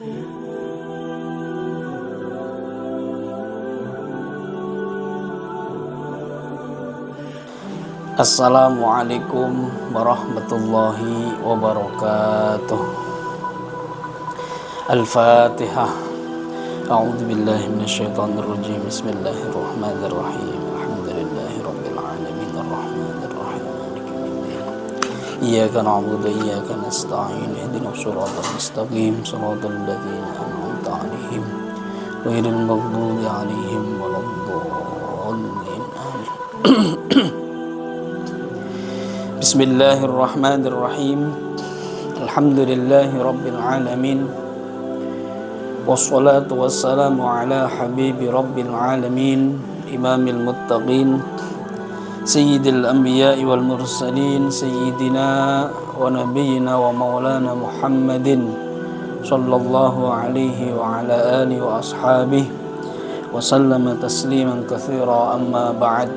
Assalamualaikum warahmatullahi wabarakatuh. Al-Fatihah. A'udzu billahi minasyaitonir rajim. Bismillahirrahmanirrahim. Alhamdulillahi rabbil alamin arrahmanir rahim maliki yaumiddin. Iyyaka na'budu wa iyyaka nasta'in. Ihdinas siratal mustaqim. Shiratal ladzina an'amta 'alaihim ghairil maghdubi 'alaihim waladdallin. Amin. Bismillahirrahmanirrahim. Alhamdulillahi rabbil alamin. Wassalatu wassalamu ala habibi rabbil alamin, imamil muttaqin, sayyidil anbiya'i wal mursalin, sayyidina wa nabiyyina wa maulana Muhammadin sallallahu alaihi wa ala alihi wa ashabihi wa sallama tasliman katsira, amma ba'd.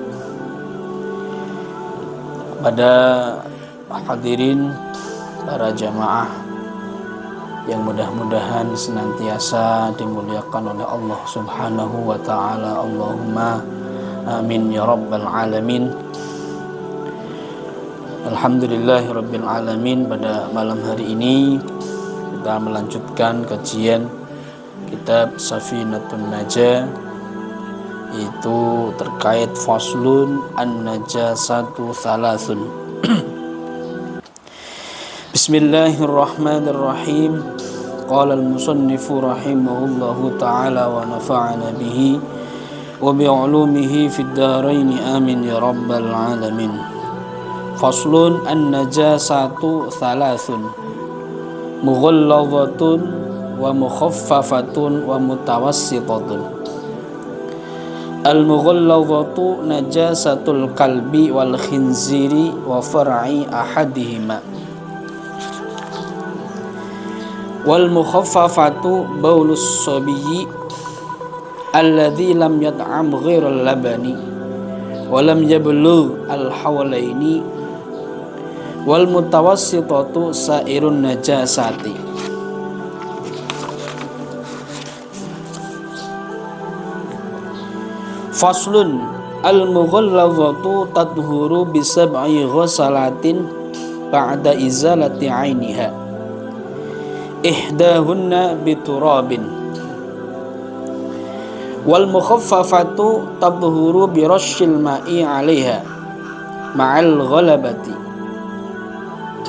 Pada hadirin para jamaah yang mudah-mudahan senantiasa dimuliakan oleh Allah Subhanahu wa ta'ala, Allahumma amin ya rabbal alamin. Alhamdulillahi rabbil alamin. Pada malam hari ini kita melanjutkan kajian kitab Safinatun Najah, itu terkait faslun an-najasatu thalathun. Bismillahirrahmanirrahim. Qala al-musannifu rahimahullahu ta'ala wa nafa'ana bihi wa bi'ulumihi fid dharain amin ya rabbal alamin. Faslun an-najasatu thalathun, mughallazatun wa mukhaffafatun wa mutawassitatun. Al-mughallazatu najasatul kalbi wal khinziri wa far'i ahadihima, wal mukhaffafatu baulus sabiyyi alladhi lam yat'am ghairal labani wa lam yablugh al hawlaini, wal mutawassitatu sairun najasati. Faslun al-mughallazatu tadhuru bi sab'i ghusalatin ba'da izalati 'ainiha, ihdahunna bi turabin, wal mukhaffafatu tadhuru bi rasyil ma'i 'alaiha ma'al ghalabati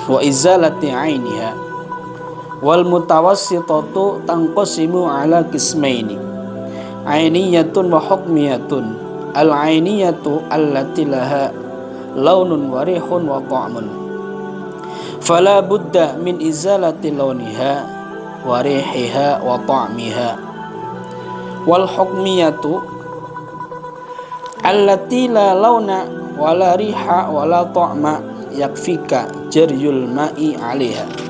wa izalati 'ainiha, wal mutawassitatu tanqasimu 'ala qismaini, ainiyatun wa hukmiyatun. Al-ainiyatu allati laha launun wa rihun wa ta'mun, fala budda min izalati launiha wa rihiha wa ta'miha. Wal hukmiyatu allati la launa wa la riha wa la ta'ma yakfika jaryul ma'i 'alaiha.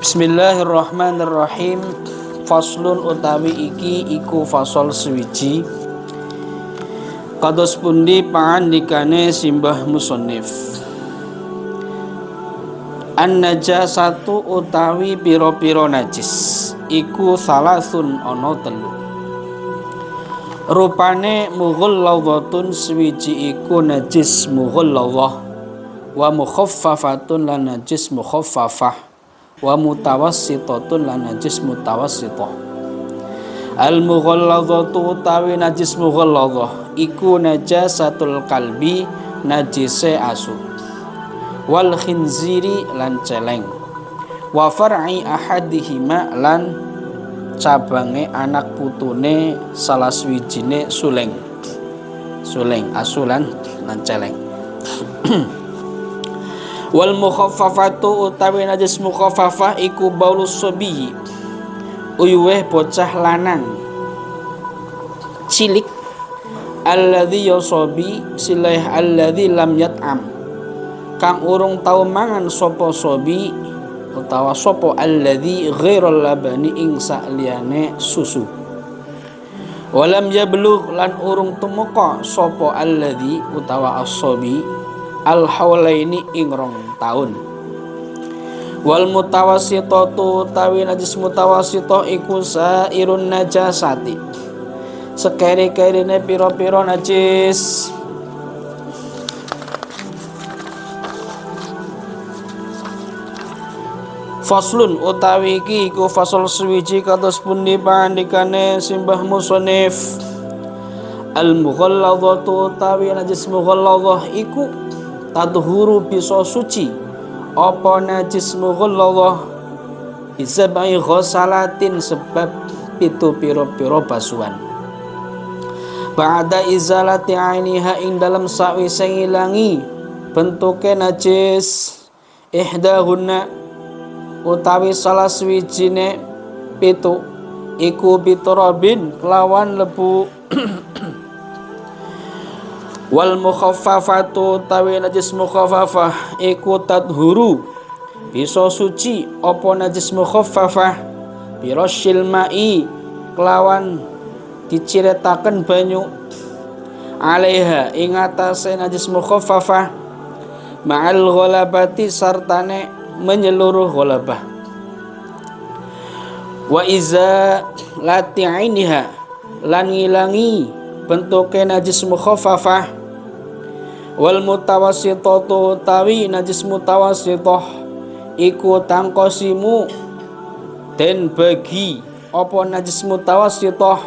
Bismillahirrahmanirrahim. Faslun utawi iki iku fasol swiji kados pundi pangandikane simbah musannif. An-najasatu utawi pira-pira najis iku salasun ana telu. Rupane mughallazatun swiji iku najis mughallazah, wa mukhaffafatun lan najis mukhaffafah, wa mutawassitatun lan najis mutawassithah. Al-mughallazatu utawi najis mughallazah iku najasatul kalbi, najise asu, wal khinziri lan celeng, wa far'i ahadihima lan cabange anak putune salah swijine suleng asu lan celeng. Wal mukhaffafatu utawi najis mukhaffafah iku baulus sabi, uyuweh bocah lanang cilik, alladzi yasabi silaih alladzi lam yat'am, kang urung tau mangan sapa sabi utawa sapa alladzi ghairal labani ing saliyane susu. Walam yablugh lan urung tumeka sapa alladzi utawa as-sabi al-haulaini ing 2 taun. Wal mutawassitatu tawi najis mutawassithah iku sairun najasati sekere-kerene pira-pira najis. Faslun utawi iki iku fasal suwiji kados pundi pandikane simbah musannif. Al mughalladhatu utawi najis mughalladhah iku tadhuru bisa suci apa najis mughalladhah bisa bai ghusalatin sebab pitu pira-pira basuhan. Ba'da izalati ainiha ing dalam sawise ngilangi bentuke najis ihdahunna utawi salah swijine pitu iku biturabin kelawan lebu. Wal mukhaffafatu utawi najis mukhaffafah iku tadhuru bisa suci apa najis mukhaffafah birasyil ma'i kelawan diciretaken banyu alaiha ing atase najis mukhaffafah ma'al ghalabati sartane menyeluruh ghalabah. Wa iza lati'iniha lan ngilangi bentuke najis mukhaffafah. Wal mutawassithatu tawi najis mutawassithah iku tangkosimu den bagi apa najis mutawassithah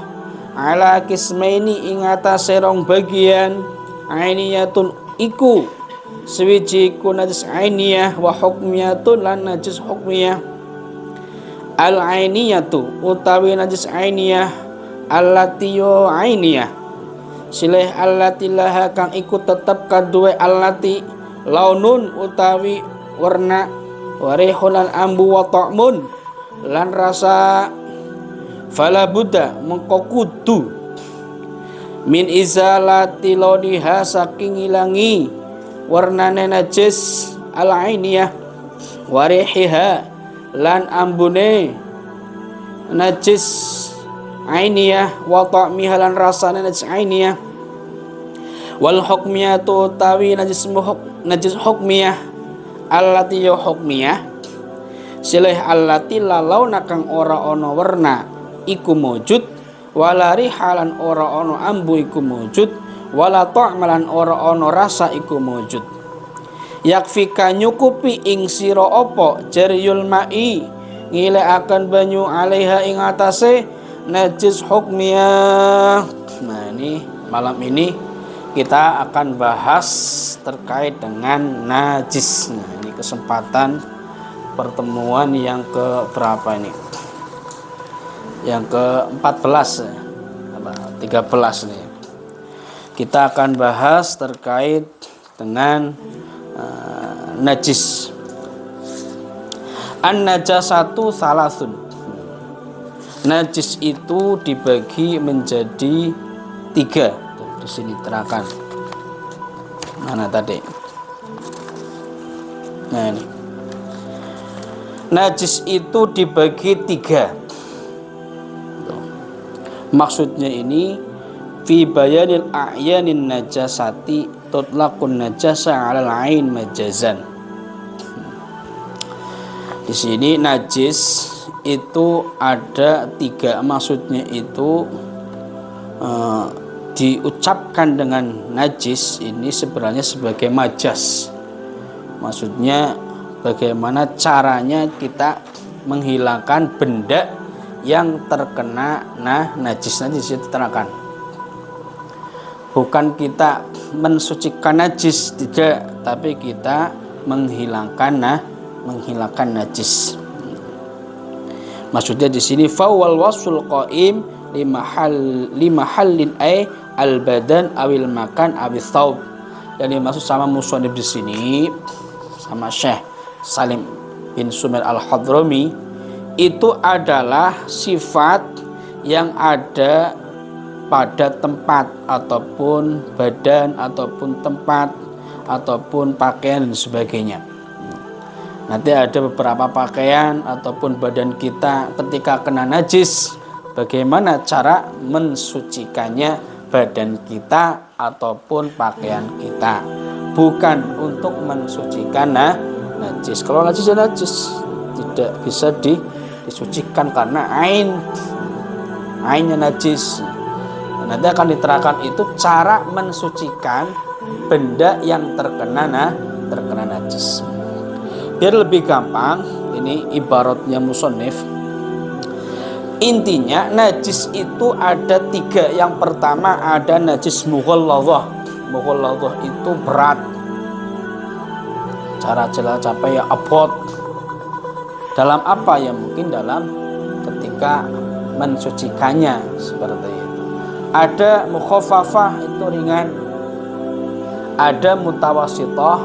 ala kismaini ing atase rong bagian. Ainiyatun iku swiji ku najis ainiyah wa hukmiyatun lan najis hukmiyah. Al ainiyatu utawi najis ainiyah allati yo ainiyah silih allati laha kang iku tetep kaduwe allati launun utawi warna warihun lan ambu wa ta'mun lan rasa. Fala buddha mengko kudu min izalati launiha saking ilangi warnane najis al-ainiyah warihiha lan ambune najis ainiyah wa ta'miha lan rasane najis ainiyah. Wal hukmiyatu tawi najis hukmiyah allati ya hukmiyah silih allati lalau nakang ora ana warna iku mujud wala rihalan ora ana ambu iku mujud wala ta'malan ora ana rasa iku mujud. Yakfika nyukupi ing sira apa jaryul ma'i ngilekaken banyu alaiha ing atase najis hukmiyah. Nah, ini malam ini kita akan bahas terkait dengan najis. Nah, ini kesempatan pertemuan yang ke berapa ini? Yang ke-14 13 nih. Kita akan bahas terkait dengan najis. An-najasatu salasun. Najis itu dibagi menjadi 3. Di sini terangkan. Mana tadi? Nah, ini. Najis itu dibagi 3. Maksudnya ini fi bayanil a'yanin najasati tutlaqun najasa 'alal 'ain majazan. Di sini najis itu ada 3, maksudnya itu diucapkan dengan najis ini sebenarnya sebagai majaz. Maksudnya bagaimana caranya kita menghilangkan benda yang terkena najis itu terangkan. Bukan kita mensucikan najis, tidak, tapi kita menghilangkan najis. Maksudnya di sini fawal wasful qaim limahallin ay al badan awil makan awil thawb. Yang dimaksud sama musannif di sini sama Syekh Salim bin Sumail al-Hadrami itu adalah sifat yang ada pada tempat ataupun badan ataupun tempat ataupun pakaian dan sebagainya. Nanti ada beberapa pakaian ataupun badan kita ketika kena najis bagaimana cara mensucikannya badan kita ataupun pakaian kita, bukan untuk mensucikan najis. Kalau najis ya najis, tidak bisa disucikan karena ainnya najis. Nanti akan diterangkan itu cara mensucikan benda yang terkena najis. Biar lebih gampang, ini ibaratnya musonif. Intinya najis itu ada 3. Yang pertama ada najis mughalladhah. Mughalladhah itu berat. Cara jelas sampai ya abot. Dalam apa ya? Mungkin dalam ketika mensucikannya seperti itu. Ada mukhaffafah itu ringan. Ada mutawassithah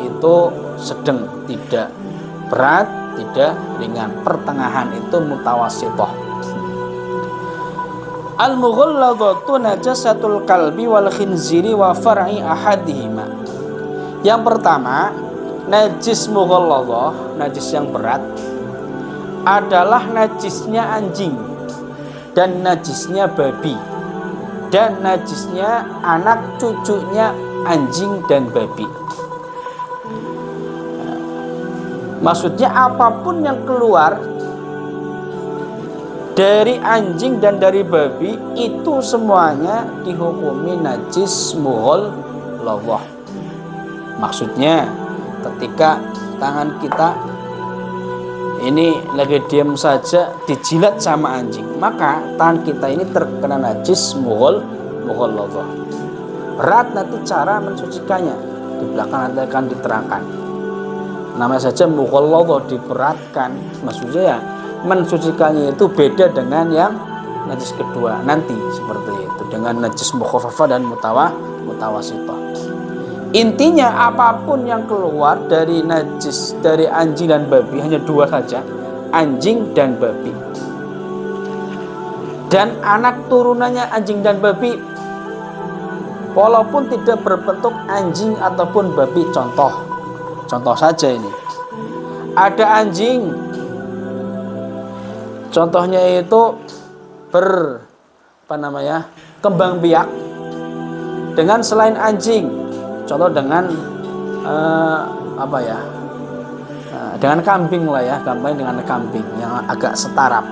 itu sedang, tidak berat, tidak ringan. Pertengahan itu mutawassithah. Al-mughalladhatu najasatul kalbi wal khinziri wa far'i ahadihima. Yang pertama, najis mughalladhah, najis yang berat adalah najisnya anjing dan najisnya babi dan najisnya anak cucunya anjing dan babi. Maksudnya apapun yang keluar dari anjing dan dari babi itu semuanya dihukumi najis mughalladhah. Maksudnya ketika tangan kita ini lagi diam saja dijilat sama anjing, maka tangan kita ini terkena najis mughalladhah. Berat nanti cara mensucikannya, di belakang nanti akan diterangkan. Namanya saja mughalladhah, diberatkan. Maksudnya ya mensucikannya itu beda dengan yang najis kedua nanti seperti itu, dengan najis mukhaffafah dan mutawassithah. Intinya apapun yang keluar dari najis dari anjing dan babi hanya 2 saja, anjing dan babi. Dan anak turunannya anjing dan babi walaupun tidak berbentuk anjing ataupun babi. Contoh saja ini. Ada anjing, contohnya itu kembang biak dengan selain anjing. Contoh dengan dengan kambing lah ya, gampang dengan kambing yang agak setarap.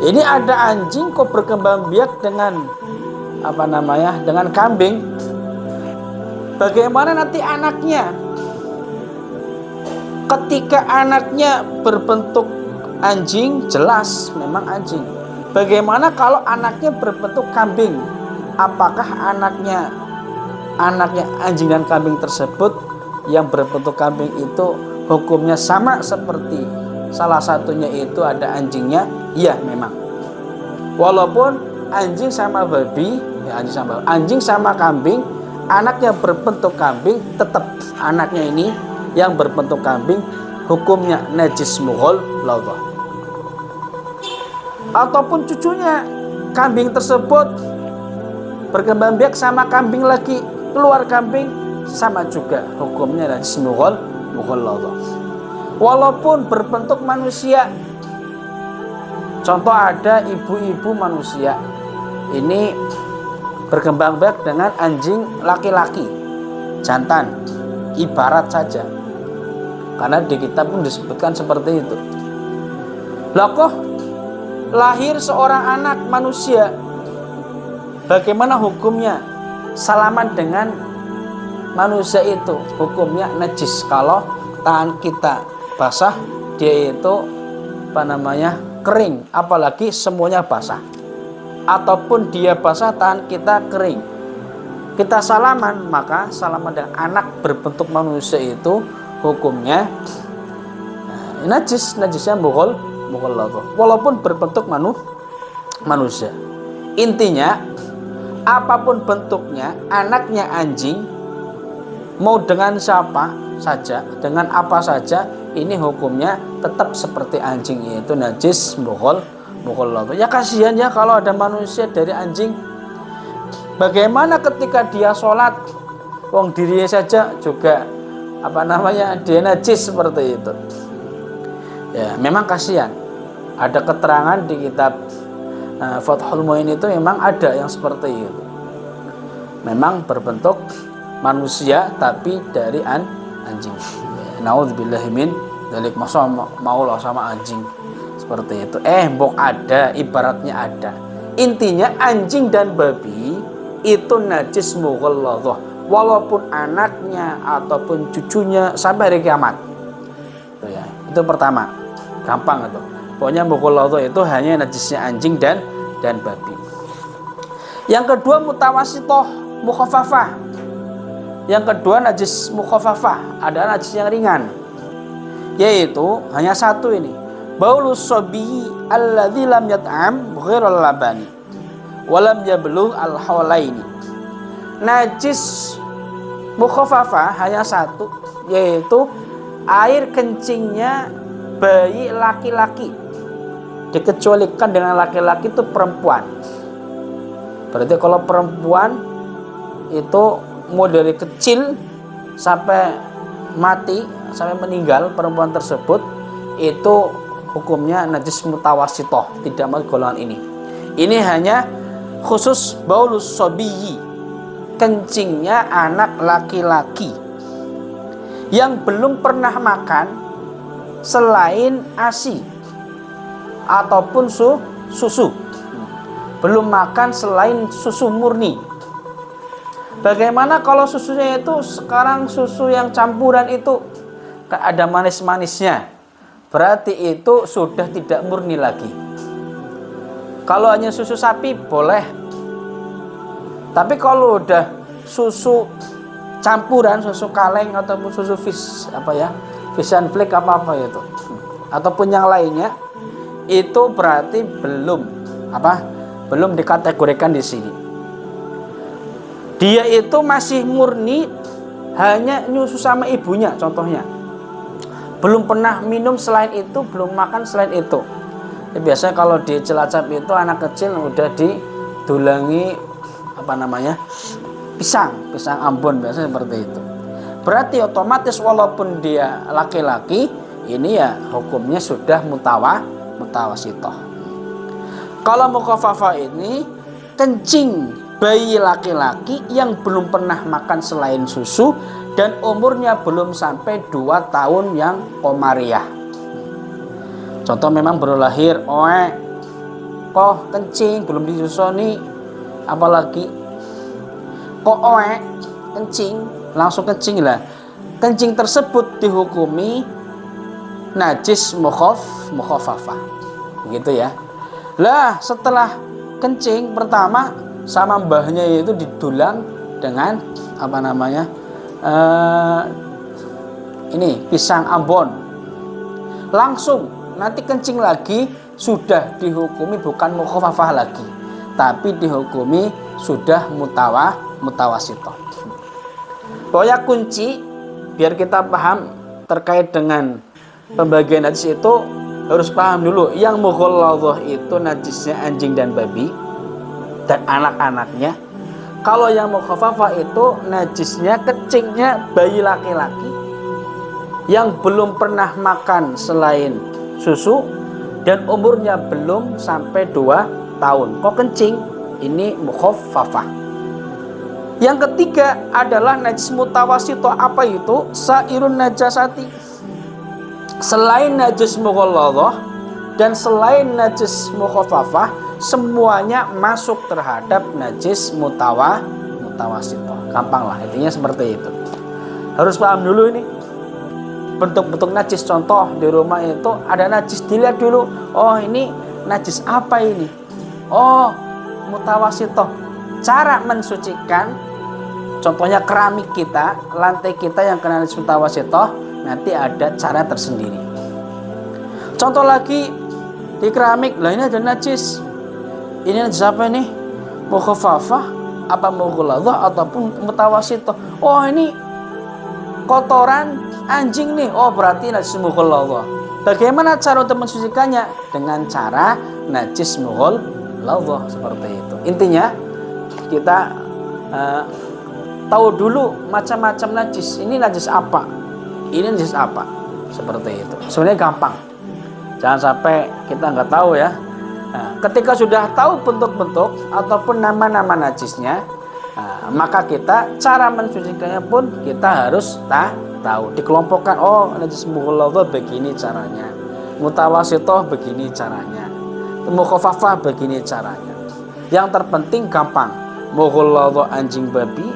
Ini ada anjing kok berkembang biak dengan dengan kambing. Bagaimana nanti anaknya? Ketika anaknya berbentuk anjing, jelas memang anjing. Bagaimana kalau anaknya berbentuk kambing? Apakah anaknya anjing dan kambing tersebut yang berbentuk kambing itu hukumnya sama seperti salah satunya itu ada anjingnya? Iya, memang. Walaupun anjing sama babi, anjing sama kambing, anaknya berbentuk kambing, tetap anaknya ini yang berbentuk kambing hukumnya najis mughalladhah. Ataupun cucunya kambing tersebut berkembang biak sama kambing lagi, keluar kambing, sama juga hukumnya najis mughalladhah. Walaupun berbentuk manusia, contoh ada ibu-ibu manusia ini berkembang biak dengan anjing laki-laki jantan, ibarat saja, karena di kitab pun disebutkan seperti itu. Lah kok lahir seorang anak manusia, bagaimana hukumnya? Salaman dengan manusia itu hukumnya najis. Kalau tangan kita basah, dia itu kering, apalagi semuanya basah. Ataupun dia basah, tangan kita kering, kita salaman, maka salaman dengan anak berbentuk manusia itu hukumnya najisnya mughalladhah walaupun berbentuk manusia. Intinya apapun bentuknya, anaknya anjing, mau dengan siapa saja, dengan apa saja, ini hukumnya tetap seperti anjing, yaitu najis mughalladhah. Ya kasihan ya kalau ada manusia dari anjing. Bagaimana ketika dia sholat, wong dirinya saja juga dia najis seperti itu. Ya memang kasihan. Ada keterangan di kitab Fathul Muin itu memang ada yang seperti itu. Memang berbentuk manusia tapi dari anjing. Naudzubillahi min dzalik, masa mau sama anjing seperti itu. Mbok ada, ibaratnya ada. Intinya anjing dan babi itu najis mughalladhah, walaupun anaknya ataupun cucunya sampai hari kiamat. Itu ya. Itu pertama. Gampang itu. Pokoknya mughalladhah itu hanya najisnya anjing dan babi. Yang kedua mutawassithah mukhaffafah. Yang kedua najis mukhaffafah, ada najis yang ringan. Yaitu hanya satu ini. Baulus sabi alladzi lam yat'am ghairal labani wa lam yablugh al-hawlaini. Najis mukhaffafah hanya satu, yaitu air kencingnya bayi laki-laki. Dikecualikan dengan laki-laki itu perempuan. Berarti kalau perempuan itu mau dari kecil sampai mati, sampai meninggal perempuan tersebut, itu hukumnya najis mutawassithah, tidak masuk golongan ini. Ini hanya khusus baulus sabiyyi, kencingnya anak laki-laki yang belum pernah makan selain ASI ataupun susu. Belum makan selain susu murni. Bagaimana kalau susunya itu sekarang susu yang campuran itu ada manis-manisnya? Berarti itu sudah tidak murni lagi. Kalau hanya susu sapi boleh. Tapi kalau udah susu campuran, susu kaleng ataupun susu fish and flake apa itu, ataupun yang lainnya, itu berarti belum dikategorikan di sini. Dia itu masih murni hanya nyusu sama ibunya contohnya. Belum pernah minum selain itu, belum makan selain itu. Biasanya kalau di Cilacap itu anak kecil udah didulangi pisang Ambon, biasanya seperti itu. Berarti otomatis walaupun dia laki-laki, ini ya hukumnya sudah mutawassithah. Kalau mukhaffafah ini kencing bayi laki-laki yang belum pernah makan selain susu dan umurnya belum sampai 2 tahun yang komariah. Contoh memang baru lahir, kok kencing belum disusoni, apalagi kok kencing langsung kencing lah. Kencing tersebut dihukumi najis mukhaffafah. Begitu ya. Lah setelah kencing pertama sama mbahnya itu didulang dengan pisang Ambon. Langsung nanti kencing lagi sudah dihukumi bukan mukhaffafah lagi, tapi dihukumi sudah mutawassithah. Pokoknya kunci biar kita paham terkait dengan pembagian najis itu harus paham dulu, yang mughalladhah itu najisnya anjing dan babi dan anak-anaknya. Kalau yang mukhaffafah itu najisnya kencingnya bayi laki-laki yang belum pernah makan selain susu dan umurnya belum sampai 2 tahun. Kok kencing? Ini mukhaffafah. Yang ketiga adalah najis mutawassithah. Apa itu? Sairun najasati. Selain najis mughalladhah dan selain najis mukhaffafah, semuanya masuk terhadap najis mutawassithah. Gampang lah, intinya seperti itu. Harus paham dulu ini bentuk-bentuk najis. Contoh di rumah itu ada najis, dilihat dulu, oh ini najis apa ini? Oh, mutawassithah. Cara mensucikan, contohnya keramik kita, lantai kita yang kena najis mutawassithah, nanti ada cara tersendiri. Contoh lagi di keramik, lah ini ada najis. Ini najis apa ini? Mukhaffafah, apa mughalladhah ataupun mutawassithah? Oh ini kotoran anjing nih. Oh berarti najis mughalladhah. Bagaimana cara untuk mensucikannya? Dengan cara najis mughalladhah seperti itu. Intinya kita tahu dulu macam-macam najis. Ini najis apa? Ini najis apa? Seperti itu. Sebenarnya gampang. Jangan sampai kita nggak tahu ya. Nah, ketika sudah tahu bentuk-bentuk ataupun nama-nama najisnya, maka kita cara mensucikannya pun kita harus tahu. Dikelompokkan, oh najis mughalladhah begini caranya, mutawasithah begini caranya, mukhaffafah begini caranya. Yang terpenting gampang. Mughalladhah anjing babi,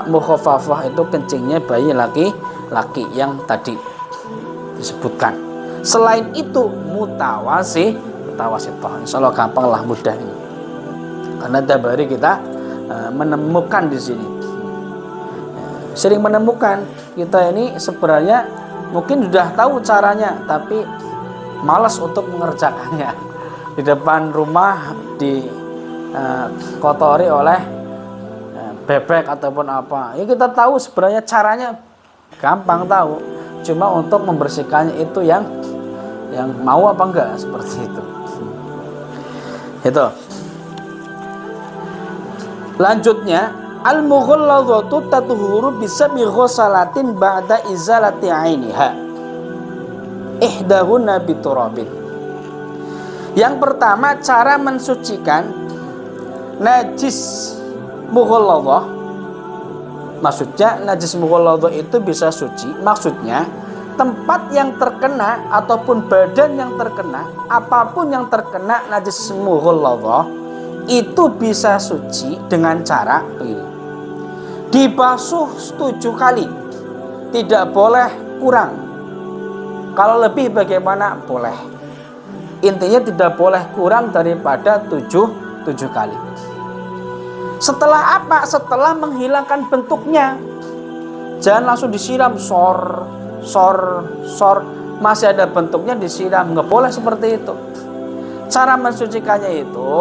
mukhaffafah itu kencingnya bayi laki-laki yang tadi disebutkan. Selain itu mutawasithah, insyaallah gampang lah, mudah ini. Karena tiap hari kita menemukan di sini, sering menemukan. Kita ini sebenarnya mungkin sudah tahu caranya, tapi malas untuk mengerjakannya. Di depan rumah dikotori oleh bebek ataupun apa. Ya kita tahu sebenarnya caranya gampang tahu. Cuma untuk membersihkannya itu yang mau apa enggak, seperti itu. Itu. Lanjutnya, al-mughalladhatu tatuhuru bisab'i ghusalatin ba'da izalati 'ainiha. Ihdahunna biturabin. Yang pertama, cara mensucikan najis mughalladhah. Maksudnya najis mughalladhah itu bisa suci. Maksudnya tempat yang terkena ataupun badan yang terkena, apapun yang terkena najis mughalladhah itu bisa suci dengan cara begini. Dibasuh 7 kali. Tidak boleh kurang. Kalau lebih bagaimana? Boleh. Intinya tidak boleh kurang daripada 7 kali. Setelah apa? Setelah menghilangkan bentuknya. Jangan langsung disiram sor, masih ada bentuknya disiram, nggak boleh seperti itu. Cara mensucikannya itu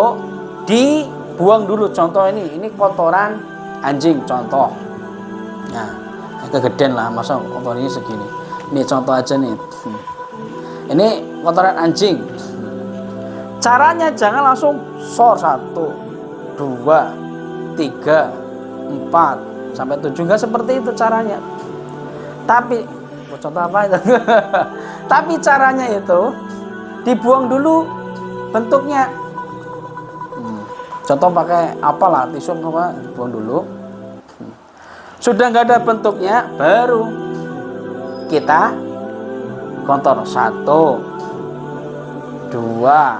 dibuang dulu. Contoh ini kotoran anjing contoh. Nah, kegedean lah, masa kotor ini segini. Ini contoh aja nih. Ini kotoran anjing. Caranya jangan langsung sor 1, 2, 3, 4 sampai 7, nggak seperti itu caranya. Tapi contoh apa itu? Tapi caranya itu dibuang dulu bentuknya. Contoh pakai apalah, tisu apa, dibuang dulu. Sudah nggak ada bentuknya, baru kita kotor 1, 2,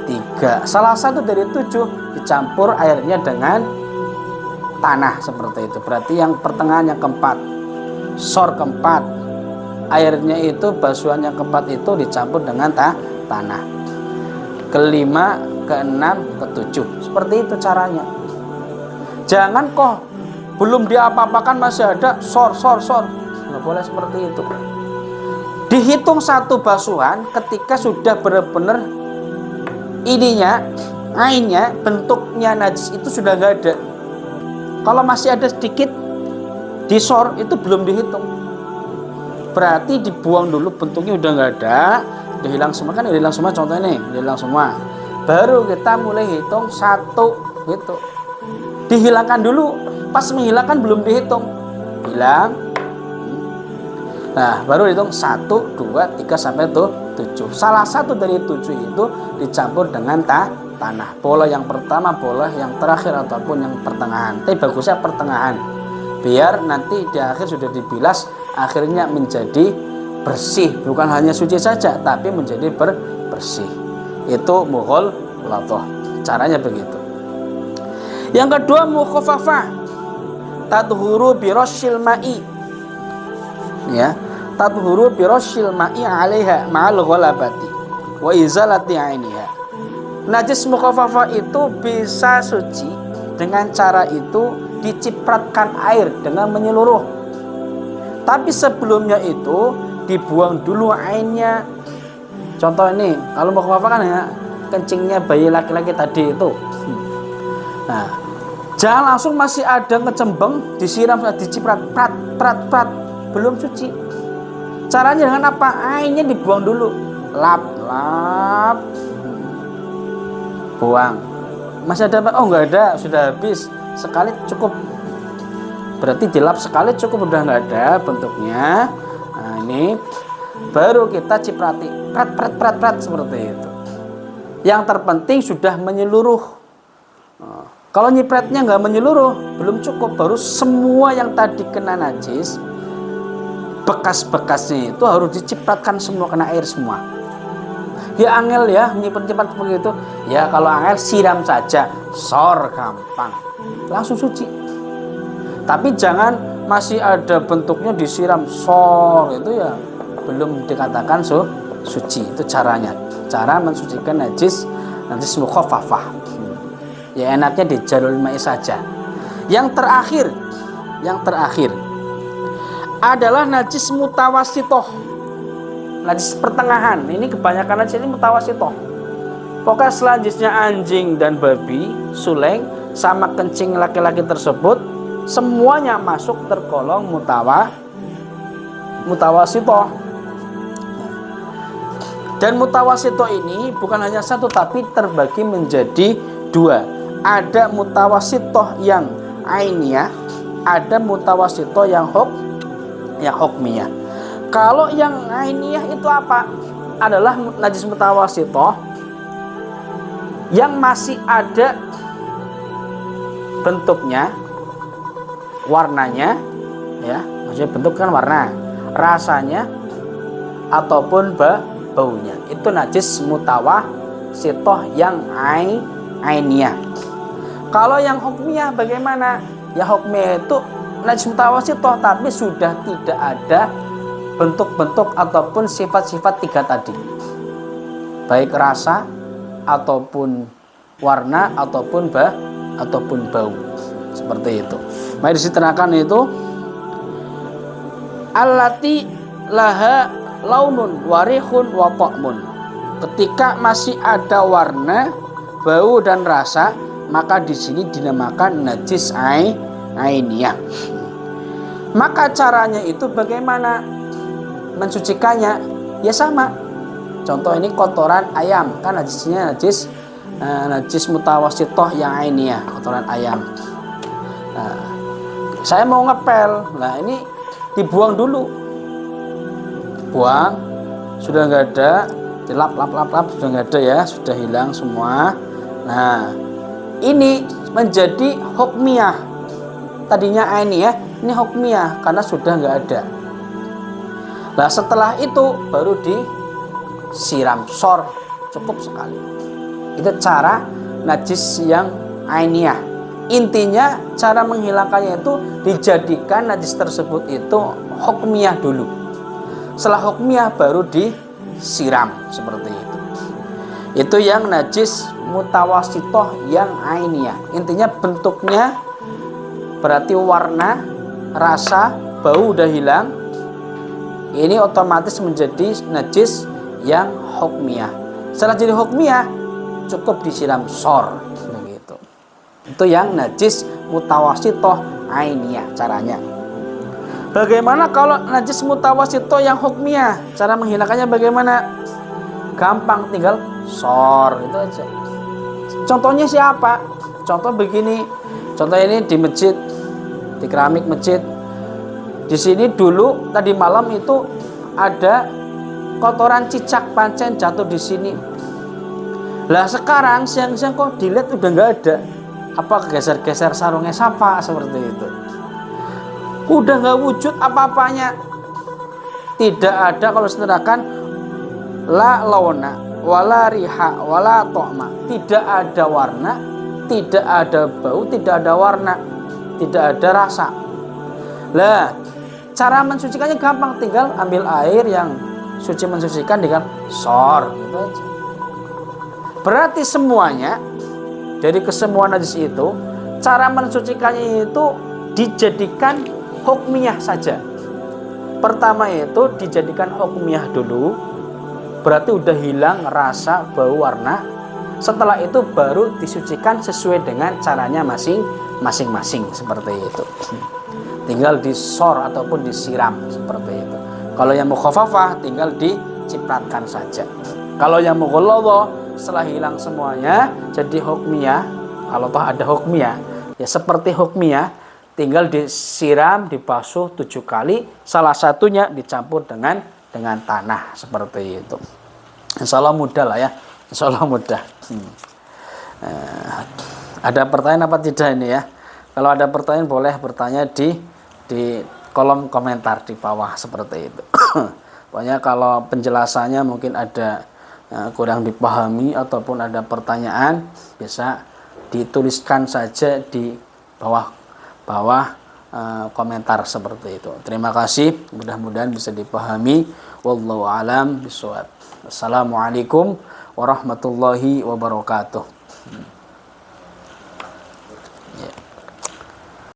3. Salah satu dari 7 dicampur airnya dengan tanah seperti itu. Berarti yang pertengahan yang keempat, sor keempat, airnya itu basuhan yang keempat itu dicampur dengan tanah. Kelima, keenam, ketujuh. Seperti itu caranya. Jangan kok belum diapa-apakan masih ada sor. Nggak boleh seperti itu. Dihitung 1 basuhan ketika sudah benar-benar ininya, ainnya, bentuknya najis itu sudah nggak ada. Kalau masih ada sedikit disor itu belum dihitung. Berarti dibuang dulu, bentuknya udah nggak ada, udah hilang semua. Kan udah hilang semua, contohnya nih, udah hilang semua. Baru kita mulai hitung 1 gitu. Dihilangkan dulu. Pas menghilangkan belum dihitung. Hilang. Nah, baru hitung 1, 2, 3 sampai 7. Salah satu dari 7 itu dicampur dengan tanah. Boleh yang pertama, boleh yang terakhir ataupun yang pertengahan. Tapi bagusnya pertengahan. Biar nanti di akhir sudah dibilas, akhirnya menjadi bersih. Bukan hanya suci saja, tapi menjadi bersih. Itu mughalladhah. Caranya begitu. Yang kedua, mukhaffafah. Tadhuru birashil ma'i. Ya, tadhuru birashil ma'i 'alaiha ma'al ghalabati wa izalati 'ainiha. Najis mukhaffafah itu bisa suci dengan cara itu dicipratkan air dengan menyeluruh. Tapi sebelumnya itu dibuang dulu ainnya. Contoh ini, kalau mukhaffafah kan ya kencingnya bayi laki-laki tadi itu. Nah, jangan langsung masih ada ngecembeng disiram, diciprat, prat, belum suci. Caranya dengan apa? Ainnya dibuang dulu, lap, buang. Masih ada apa? Oh nggak ada, sudah habis. Sekali cukup. Berarti dilap sekali cukup, udah nggak ada bentuknya. Nah ini baru kita ciprati, pret seperti itu. Yang terpenting sudah menyeluruh. Kalau nyipretnya nggak menyeluruh, belum cukup, baru semua yang tadi kena najis, bekas-bekasnya itu harus dicipratkan semua, kena air semua. Ya angel ya, nyiprat-nyiprat seperti itu. Ya kalau angel siram saja, sor gampang, langsung suci. Tapi jangan masih ada bentuknya disiram sor, itu ya belum dikatakan suci. Itu caranya, cara mensucikan najis mukhaffafah. Ya enaknya di jalul ma'i saja. Yang terakhir adalah najis mutawasitoh, najis pertengahan. Ini kebanyakan najis ini mutawasitoh. Pokoknya selanjutnya anjing dan babi, suleng sama kencing laki-laki tersebut semuanya masuk tergolong mutawasitoh. Dan mutawasitoh ini bukan hanya satu, tapi terbagi menjadi dua. Ada mutawasitoh yang ainiyah, ada mutawasitoh yang hukmiyah. Kalau yang ainiyah itu apa? Adalah najis mutawasitoh yang masih ada bentuknya, warnanya, ya, maksudnya bentuk kan warna, rasanya ataupun baunya. Itu najis mutawasitoh yang ainiyah. Kalau yang hukmiyah bagaimana? Ya hukmiyah itu najis mutawasitoh tapi sudah tidak ada bentuk-bentuk ataupun sifat-sifat tiga tadi, baik rasa ataupun warna ataupun bau, seperti itu. Mari diterangkan itu allati laha launun warihun wa ta'mun. Ketika masih ada warna, bau dan rasa, maka di sini dinamakan najis ainiyah. Maka caranya itu bagaimana mensucikannya? Ya sama. Contoh ini kotoran ayam, kan najisnya najis mutawasitoh yang ainiyah, kotoran ayam. Nah, saya mau ngepel, nah ini dibuang dulu, buang, sudah nggak ada, dilap, sudah nggak ada ya, sudah hilang semua. Nah, ini menjadi hukmiyah. Tadinya ainiyah, ini hukmiyah karena sudah nggak ada. Nah, setelah itu baru disiram sor, cukup sekali. Itu cara najis yang ainiyah. Intinya cara menghilangkannya itu dijadikan najis tersebut itu hukmiyah dulu. Setelah hukmiyah baru disiram, seperti itu. Itu yang najis mutawasitoh yang ainiyah. Intinya bentuknya berarti warna, rasa, bau udah hilang. Ini otomatis menjadi najis yang hukmiyah. Setelah jadi hukmiyah cukup disiram sor, begitu. Itu yang najis mutawasitoh ainiyah caranya. Bagaimana kalau najis mutawasitoh yang hukmiyah? Cara menghilangkannya bagaimana? Gampang, tinggal sor, itu aja. Contohnya siapa? Contoh begini. Contoh ini di masjid, di keramik masjid. Di sini dulu tadi malam itu ada kotoran cicak pancen jatuh di sini. Lah sekarang siang-siang kok dilihat udah nggak ada. Apa geser-geser sarungnya siapa, seperti itu. Udah nggak wujud apa-apanya. Tidak ada, kalau seterakan la launa wala riha wala to'ma. Tidak ada warna, tidak ada bau, tidak ada warna, tidak ada rasa. Lah, cara mensucikannya gampang, tinggal ambil air yang suci mensucikan dengan sor, gitu aja. Berarti semuanya dari kesemua najis itu, cara mensucikannya itu dijadikan hukmiyah saja. Pertama itu dijadikan hukmiyah dulu, berarti udah hilang rasa, bau, warna. Setelah itu baru disucikan sesuai dengan caranya masing-masing, seperti itu. Tinggal disor ataupun disiram, seperti itu. Kalau yang mukhaffafah tinggal dicipratkan saja. Kalau yang mughalladhah setelah hilang semuanya jadi hukmiyah, kalau toh ada hukmiyah, ya seperti hukmiyah, tinggal disiram, dibasuh 7 kali, salah satunya dicampur dengan dengan tanah seperti itu. Insya Allah mudah lah ya, insya Allah mudah. Ada pertanyaan apa tidak ini ya? Kalau ada pertanyaan boleh bertanya di kolom komentar di bawah seperti itu. Pokoknya kalau penjelasannya mungkin ada kurang dipahami ataupun ada pertanyaan, bisa dituliskan saja di bawah komentar seperti itu. Terima kasih, mudah-mudahan bisa dipahami. Wallahu alam bishawab. Assalamualaikum warahmatullahi wabarakatuh.